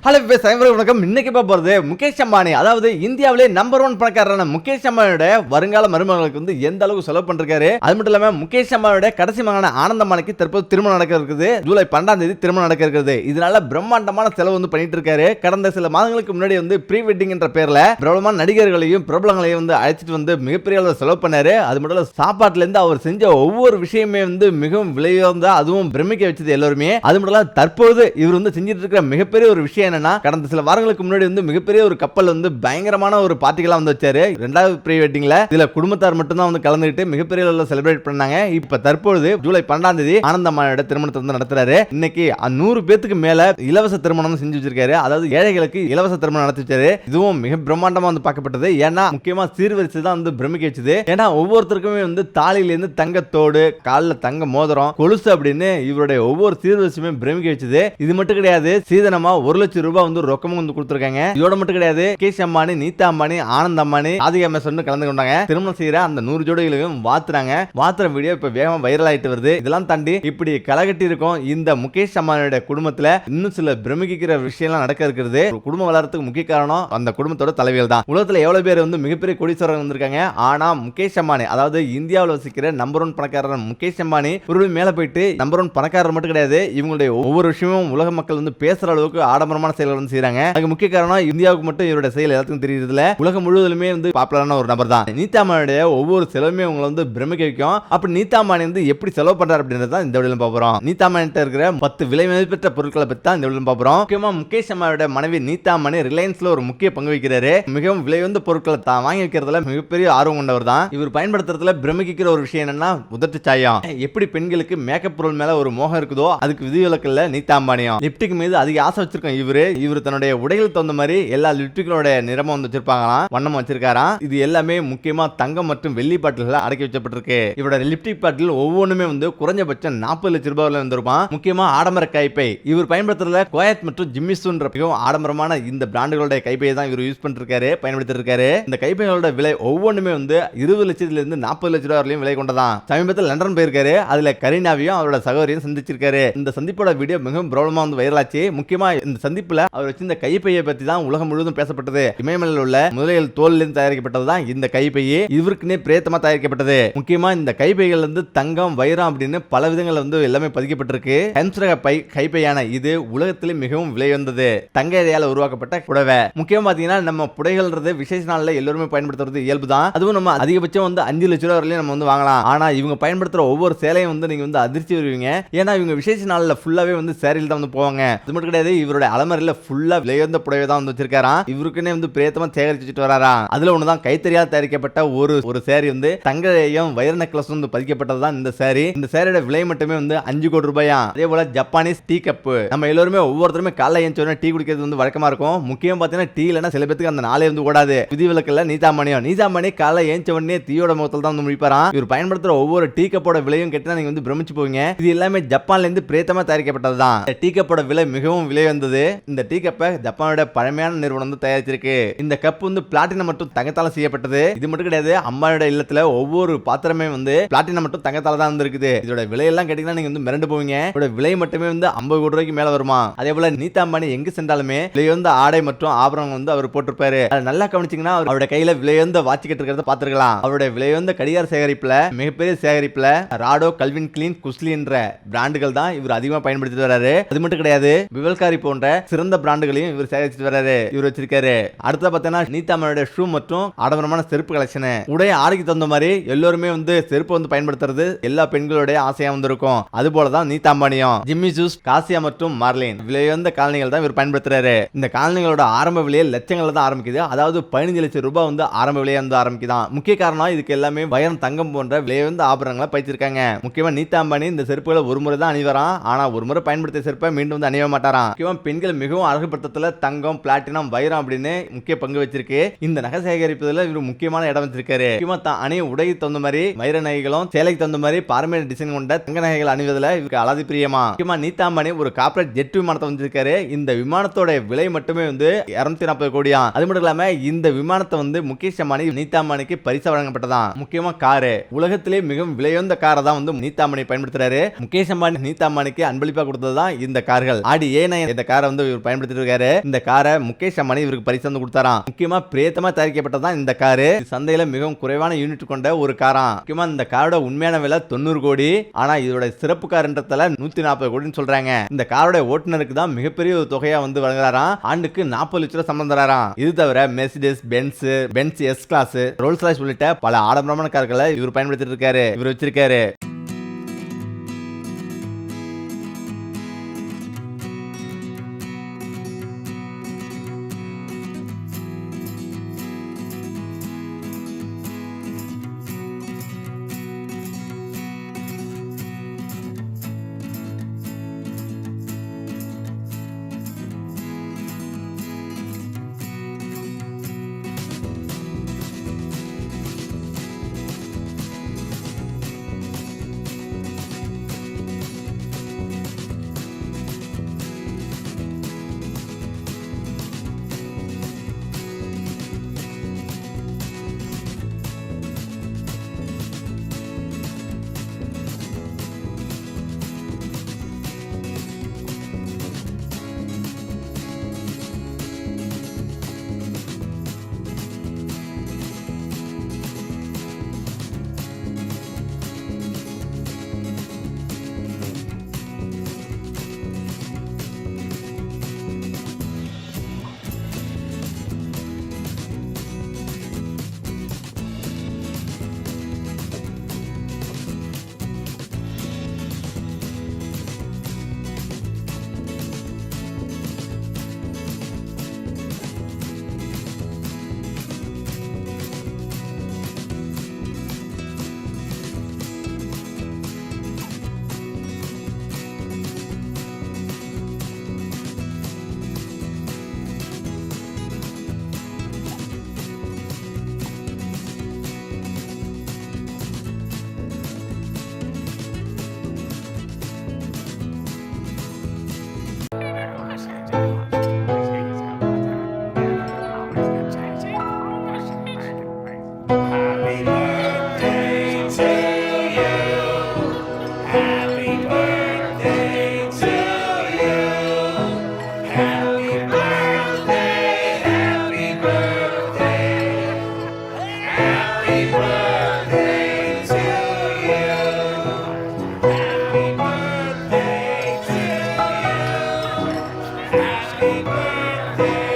Hello வணக்கம். இன்னைக்கு போறது முகேஷ் அம்பானி, அதாவது இந்தியாவிலே நம்பர் 1 பணக்காரரான முகேஷ் அம்பானியோட வருங்கால மருமகளுக்கு வந்து எந்த அளவுக்கு செலவு பண்றாரு. அது மட்டும் இல்லாம முகேஷ் அம்பானியோட கடைசி மகனான ஆனந்த் அம்பானிக்கு தற்போது திருமணம் நடக்க இருக்குது. ஜூலை 12ஆம் தேதி திருமணம் நடக்க இருக்குது. இதனால பிரம்மாண்டமான செலவு வந்து பண்ணிட்டு இருக்காரு. கடந்த சில மாதங்களுக்கு முன்னாடி வந்து ப்ரீ வெட்டிங் என்ற பேர்ல பிரபலமான நடிகர்களையும் பிரபலங்களையும் வந்து அழைச்சிட்டு வந்து மிகப்பெரிய அளவு செலவு பண்ணாரு. அது மட்டும் இல்ல, சாப்பாட்டுல இருந்து அவர் செஞ்ச ஒவ்வொரு விஷயமே வந்து மிகவும் விலையுயர்ந்த, அதுவும் பிரமிக்க வச்சது எல்லாருமே. அது மட்டும் இல்ல, தற்போது இவர் வந்து செஞ்சிட்டு இருக்கிற மிகப்பெரிய ஒரு விஷயம் என்னன்னா, கடந்த சில வாரங்களுக்கு முன்னாடி வந்து மிகப்பெரிய ஒரு கப்பல் வந்து பயங்கரமான ஒரு பார்ட்டிகளா வந்து வச்சாரு. இரண்டாவது ப்ரீ வெட்டிங்ல இதுல குடும்பத்தார் மட்டும் தான் வந்து கலந்துக்கிட்டு மிகப்பெரிய அளவுல செலிப்ரேட் பண்ணாங்க. இப்ப தற்பொழுது ஜூலை 12ஆம் தேதி ஆனந்த் அம்பானியோட திருமணத்தை வந்து நடத்துறாரு. இன்னைக்கு 100 பேத்துக்கு மேல இலவச திருமணம் செஞ்சு வச்சிருக்காரு. அதாவது ஏழைகளுக்கு இலவச திருமணம் நடத்தி வச்சாரு. இதுவும் மிக பிரம்மாண்டமா வந்து பார்க்கப்பட்டது. ஏன்னா முக்கியமா சீர்வரிசை தான் வந்து பிரமிக்க வச்சது. ஏன்னா ஒவ்வொருத்தருக்குமே வந்து தாலியில இருந்து தங்கத்தோடு, காலில் தங்க மோதிரம், கொலுசு அப்படின்னு இவருடைய ஒவ்வொரு சீர்வரிசையுமே பிரமிக்க வச்சது. இது மட்டும் கிடையாது, சீதனமா 1 லட்சம் ரூபாய் வந்து ரொக்கமும் வந்து கொடுத்திருக்காங்க. இதோட மட்டும் கிடையாது, முகேஷ் அம்பானி, நீதா அம்பானி, ஆனந்த் அம்பானி, ராதிகா மேனன் கலந்து கொண்டாங்க. திருமணம் செய்யற அந்த 100 ஜோடிகளையும் வாத்துற வீடியோ இப்ப வேகமா வைரல் ஆயிட்டு வருது. இதெல்லாம் தாண்டி இப்படி கலகட்டி இருக்கும் இந்த முகேஷ் அம்பானியோட குடும்பத்துல இன்னும் சில பிரமிக்கிற விஷயம்லாம் நடக்க இருக்கிறது. குடும்பம் வளர்றதுக்கு முக்கிய காரணம் அந்த குடும்பத்தோட தலைவிகள் தான். உலகத்துல எவ்வளவு பேர் வந்து மிகப்பெரிய கோடீஸ்வரர்கள் வந்திருக்காங்க. ஆனா முகேஷ் அம்பானி, அதாவது இந்தியாவில் வசிக்கிற நம்பர் 1 பணக்காரர் முகேஷ் அம்பானி ஒரு மேல போயிட்டு நம்பர் 1 பணக்காரர் மட்டும் கிடையாது, இவங்களுடைய ஒவ்வொரு விஷயமும் உலக மக்கள் வந்து பேசுற அளவுக்கு ஆடம்பரமான செயல்கள் வந்து செய்றாங்க. அதுக்கு முக்கிய காரணம் இந்தியாவுக்கு மட்டும் இவருடைய செயல் எல்லாத்துக்கும் தெரியுதுல, உலகம் முழுவதுமே வந்து பாப்புலரான ஒரு நபர் தான். நீதா அம்பானியோட ஒவ்வொரு செலவுமே உங்களை வந்து பிரமிக்க வைக்கும். அப்ப நீதா அம்பானி வந்து எப்படி செலவு பண்றாரு அப்படின்றத தான் இந்த வீடியோல பார்ப்போம். நீதா அம்பானிட்ட இருக்கிற 10 விலை மதிப்பெற்ற பொருட்களை பத்தி தான் இந்த வீடியோல பார்ப்போம். முக்கியமா முகேஷ் அம்பானியோட மனைவி நீதா அம்பானி ரிலையன்ஸ்ல ஒரு முக்கிய பங்கு வகிக்கிறாரு. மிகவும் விலை உயர்ந்த பொருட்களை தான் வாங்கி வைக்கிறதுல மிகப்பெரிய ஆர்வம் கொண்டவர் தான். இவர் பயன்படுத்துறதுல பிரமிக்கிற ஒரு விஷயம் என்னன்னா உதட்டு சாயம். எப்படி பெண்களுக்கு மேக்கப் பொருள் மேல ஒரு மோகம் இருக்குதோ, அதுக்கு விதிவிலக்கு இல்ல நீதா அம்பானியும். லிப்டிக் மீது அதிக ஆசை வச்சிருக்கோம் இவரு தன்னுடைய உடைகள் தகுந்த மாதிரி எல்லா லிப்டிக்களோட நிறமும் வந்து வச்சிருப்பாங்களாம், வண்ணம் வச்சிருக்காராம். இது எல்லாமே முக்கியமா தங்கம் மற்றும் வெள்ளி பாட்டில்கள் அடக்கி வச்சப்பட்டிருக்கு. இவரோட லிப்டிக் பாட்டில் ஒவ்வொன்றுமே வந்து குறைஞ்சபட்சம் 40 லட்சம் ரூபாயில வந்திருப்பான். முக்கியமா ஆடம்பர கைப்பை இவர் பயன்படுத்துறதுல கோயத் மற்றும் ஜிம்மிசூன்ற மிகவும் ஆடம்பரமான இந்த பிராண்டுகளோட கைப்பையை தான் இவர் யூஸ் பண்ணிருக்காரு, பயன்படுத்தி இருக்காரு. இந்த கைப்பைகளோட விலை ஒவ்வொன்றுமே வந்து 20 லட்சத்துல இருந்து 40 லட்சம் ரூபாய் வரையும் விலை கொண்டதான். சமீபத்தில் லண்டன் போயிருக்காரு. அதுல கரீனாவையும் அவரோட சகோதரியும் சந்திச்சிருக்காரு. இந்த சந்திப்போட வீடியோ மிகவும் பிரபலமா வந்து வைரலாச்சு. முக்கியமா இந்த சந்திப்புல அவர் வச்சு இந்த கைப்பையை பத்தி தான் உலகம் முழுவதும் பேசப்பட்டது. இமயமலையில் உள்ள முதலைகள் தோலிலிருந்து தயாரிக்கப்பட்டது தான் இந்த கைப்பையே. இவருக்குனே பிரேத்தமா தயாரிக்கப்பட்டது. முக்கியமா இந்த கைப்பைகள் வந்து தங்கம், வைரம் அப்படின்னு பல விதங்கள் வந்து எல்லாமே பதிக்கப்பட்டிருக்கு. ஹென்ஸ்ரக கைப்பையான இது உலகத்திலே மிகவும் விலை வந்தது தங்க இழையால உருவாக்கப்பட்ட புடவை. முக்கியமா பாத்தீங்கன்னா நம்ம புடைகள்ன்றது விசேஷ நாள்ல எல்லாருமே பயன்படுத்துறது இயல்பு தான். அதுவும் நம்ம அதிகபட்சம் வந்து 5 லட்சம் ரூபாய் வரையும் நம்ம வந்து வாங்கலாம். ஆனா இவங்க பயன்படுத்துற ஒவ்வொரு சேலையும் வந்து நீங்க வந்து அதிர்ச்சி வருவீங்க. ஏன்னா இவங்க விசேஷ நாள்ல ஃபுல்லாவே வந்து சேரில் தான் வந்து போவாங்க. அது மட்டும் கிடையாது, இவருடைய அலமாரியில ஃபுல்லா விலையுயர்ந்த புடவை தான் வந்து வச்சிருக்காராம். இவருக்குன்னே வந்து பிரேத்தமா சேகரிச்சுட்டு வராராம். அதுல ஒண்ணுதான் கைத்தறியால் தயாரிக்கப்பட்ட ஒரு சேரி வந்து தங்கையும் வைர நெக்லஸ் வந்து பதிக்கப்பட்டது தான் இந்த சேரி. இந்த சேரியோட விலை மட்டுமே வந்து 5 கோடி ரூபாயா. அதே போல ஜப்பானீஸ் டீ கப், நம்ம எல்லாருமே ஒவ்வொருத்தருமே காலைல ஏஞ்ச உடனே டீ குடிக்கிறது வந்து வழக்கமா இருக்கும். முக்கியம் பாத்தீங்கன்னா டீ இல்லைன்னா சில பேருக்கு அந்த நாளே வந்து ஓடாது. விதிவிலக்குல நீதா அம்பானி காலை ஏஞ்ச உடனே டீயோட முகத்தில் தான் வந்து முடிப்பாராம். இவர் பயன்படுத்துற ஒவ்வொரு டீ கப்போட விலையும் கேட்டா நீங்க வந்து பிரமிச்சு போவீங்க. இது எல்லாமே ஜப்பான்ல இருந்து பிரேத்தமா தயாரிக்கப்பட்டது தான். டீ கப்போட விலை மிகவும் விலை வந்தது. இந்த டீ கப்பை ஜப்பானோட பழமையான நிறுவனம் வந்து தயாரிச்சிருக்கு. இந்த கப் வந்து பிளாட்டினம் மற்றும் தங்கத்தால செய்யப்பட்டது. இது மட்டும் கிடையாது, அம்பானியோட இல்லத்துல ஒவ்வொரு பாத்திரமே வந்து பிளாட்டினம் மற்றும் தங்கத்தால தான் இருக்குது. இதோட விலையெல்லாம் கேட்டீங்கன்னா நீங்க வந்து மிரண்டு போவீங்க. இதோட விலை மட்டுமே வந்து 50 கோடி ரூபாய்க்கு மேல வருமா. அதே போல நீதா அம்பானி எங்க சென்றாலுமே விலையுயர்ந்த ஆடை மற்றும் ஆபரணம் வந்து அவர் போட்டிருப்பாரு. நல்லா கவனிச்சீங்கன்னா அவருடைய கையில விலையுயர்ந்த வாட்ச் கட்டிருக்கிறத பாத்துருக்கலாம். அவருடைய விலையுயர்ந்த கடிகார சேகரிப்புல மிகப்பெரிய சேகரிப்புல ராடோ, கல்வின் கிளீன், குஸ்லி என்ற பிராண்டுகள் தான் இவர் அதிகமா பயன்படுத்தி வராரு. அது மட்டும் கிடையாது, விவல்காரி போன்ற சிறந்த பிராண்டுகளையும் இவர் சேகரிச்சு வராரு. இவர் வச்சிருக்காரு. அடுத்த பார்த்தீங்கன்னா நீதா அம்பானியோட ஷூ மற்றும் ஆடம்பரமான செருப்பு கலெக்ஷன். உடைய ஆடைக்கு தகுந்த மாதிரி எல்லாருமே வந்து செருப்பு வந்து பயன்படுத்துறது எல்லா பெண்களுடைய ஆசையா வந்து இருக்கும். அது போலதான் நீதா அம்பானியும் ஜிம்மி ஜூஸ், காசியா மற்றும் மார்லின் விலையுயர்ந்த காலணிகள் தான் இவர் பயன்படுத்துறாரு. இந்த காலணிகளோட ஆரம்ப விலையே லட்சங்கள்ல தான் ஆரம்பிக்குது. அதாவது 15 லட்சம் ரூபாய் வந்து ஆரம்ப விலையா வந்து ஆரம்பிக்குதான். முக்கிய காரணம் இதுக்கு எல்லாமே வைரம், தங்கம் போன்ற விலையுயர்ந்த ஆபரணங்களை பயிற்சிருக்காங்க. முக்கியமா நீதா அம்பானி இந்த செருப்புகளை ஒரு முறை தான் அணிவரான். ஆனா ஒரு முறை பயன்படுத்திய செருப்பை மீண்டும் வந்து அணிய மாட்டாராம். முக்கியமா பெண்கள் மிகவும் அழகுபடுத்தல தங்கம், பிளாட்டினம், வைரம் அப்படின்னு முக்கிய பங்கு வச்சிருக்கு. இந்த நகை சேகரிப்பதில் இவர் முக்கியமான இடம் வச்சிருக்காரு. முக்கியமா தான் அணிய உடைக்கு தகுந்த மாதிரி வைர நகைகளும் சேலைக்கு தகுந்த மாதிரி பாரம்பரிய டிசைன் கொண்ட தங்க நகைகள் அணிவதில் இவருக்கு அலாதி பிரியமா. முக்கியமா நீதா அம்பானி ஒரு கார்ப்பரேட் ஜெட் விமானத்தை வச்சிருக்காரு. இந்த விமானத்தோட விலை மட்டுமே வந்து 240 கோடியா. அது மட்டும் இல்லாம இந்த விமானத்தை வந்து முகேஷ் அம்பானி நீதா அம்பானிக்கு பரிசு வழங்கப்பட்டதான். முக்கியமா காரு, உலகத்திலே மிகவும் விலையுயர்ந்த காரை தான் வந்து நீதா அம்பானி பயன்படுத்துறாரு. முகேஷ் அம்பானி நீதா அம்பானிக்கு அன்பளிப்பா கொடுத்ததுதான் இந்த கார்கள். ஆடி A9 இந்த காரை வந்து இவர் பயன்படுத்திட்டு இருக்காரு. இந்த காரை முகேஷ் அம்பானி இவருக்கு பரிசு வந்து கொடுத்தாராம். முக்கியமா பிரேத்தமா தயாரிக்கப்பட்டதான் இந்த காரு. சந்தையில மிகவும் குறைவான யூனிட் கொண்ட ஒரு காராம். முக்கியமா இந்த காரோட உண்மையான விலை 90 கோடி. ஆனா இதோட சிறப்பு கார்ன்றதால 140 கோடின்னு சொல்றாங்க. இந்த காரோட ஓட்டுநருக்கு தான் மிகப்பெரிய ஒரு தொகையா வந்து வழங்குறாராம். ஆண்டுக்கு 40 லட்சம் ரூபாய் சம்பளம் தராராம். இது தவிர Mercedes Benz S class, Rolls Royce உள்ளிட்ட பல ஆடம்பரமான கார்களை இவர் பயன்படுத்திட்டு இருக்காரு, இவர் வச்சிருக்காரு. Happy birthday.